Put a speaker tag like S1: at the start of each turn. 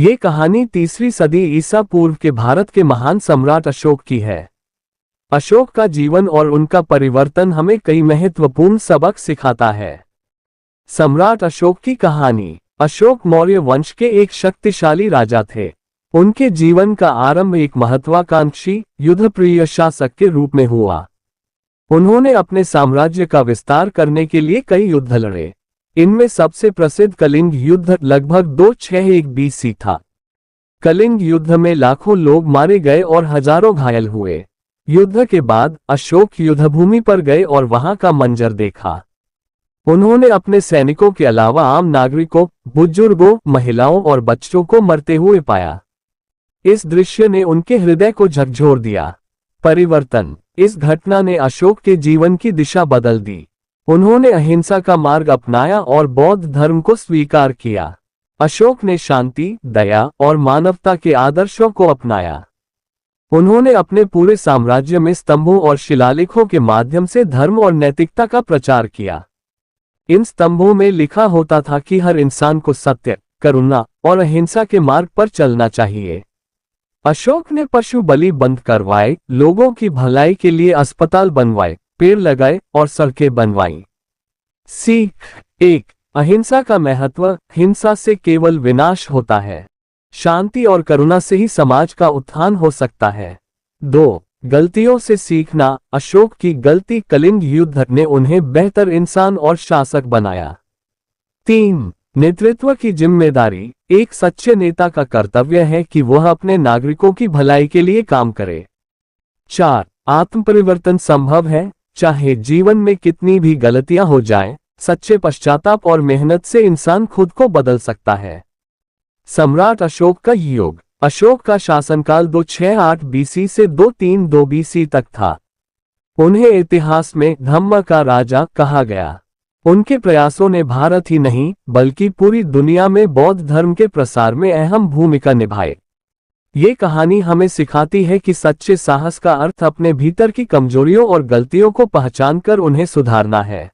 S1: ये कहानी 3वीं सदी ईसा पूर्व के भारत के महान सम्राट अशोक की है। अशोक का जीवन और उनका परिवर्तन हमें कई महत्वपूर्ण सबक सिखाता है। सम्राट अशोक की कहानी। अशोक मौर्य वंश के एक शक्तिशाली राजा थे। उनके जीवन का आरंभ एक महत्वाकांक्षी युद्धप्रिय शासक के रूप में हुआ। उन्होंने अपने साम्राज्य का विस्तार करने के लिए कई युद्ध लड़े। इनमें सबसे प्रसिद्ध कलिंग युद्ध लगभग 261 BC था। कलिंग युद्ध में लाखों लोग मारे गए और हजारों घायल हुए। युद्ध के बाद अशोक युद्धभूमि पर गए और वहां का मंजर देखा। उन्होंने अपने सैनिकों के अलावा आम नागरिकों, बुजुर्गों, महिलाओं और बच्चों को मरते हुए पाया। इस दृश्य ने उनके हृदय को झकझोर दिया। परिवर्तन। इस घटना ने अशोक के जीवन की दिशा बदल दी। उन्होंने अहिंसा का मार्ग अपनाया और बौद्ध धर्म को स्वीकार किया। अशोक ने शांति, दया और मानवता के आदर्शों को अपनाया। उन्होंने अपने पूरे साम्राज्य में स्तंभों और शिलालेखों के माध्यम से धर्म और नैतिकता का प्रचार किया। इन स्तंभों में लिखा होता था कि हर इंसान को सत्य, करुणा और अहिंसा के मार्ग पर चलना चाहिए। अशोक ने पशु बलि बंद करवाए, लोगों की भलाई के लिए अस्पताल बनवाए, पेड़ लगाए और सड़कें बनवाई। सीख 1। अहिंसा का महत्व। हिंसा से केवल विनाश होता है। शांति और करुणा से ही समाज का उत्थान हो सकता है। 2। गलतियों से सीखना। अशोक की गलती कलिंग युद्ध ने उन्हें बेहतर इंसान और शासक बनाया। 3। नेतृत्व की जिम्मेदारी। एक सच्चे नेता का कर्तव्य है कि वह अपने नागरिकों की भलाई के लिए काम करे। 4। आत्मपरिवर्तन संभव है। चाहे जीवन में कितनी भी गलतियां हो जाएं, सच्चे पश्चाताप और मेहनत से इंसान खुद को बदल सकता है। सम्राट अशोक का युग। अशोक का शासनकाल 268 BC से 232 BC तक था। उन्हें इतिहास में धम्म का राजा कहा गया। उनके प्रयासों ने भारत ही नहीं बल्कि पूरी दुनिया में बौद्ध धर्म के प्रसार में अहम भूमिका निभाई। ये कहानी हमें सिखाती है कि सच्चे साहस का अर्थ अपने भीतर की कमजोरियों और गलतियों को पहचानकर उन्हें सुधारना है।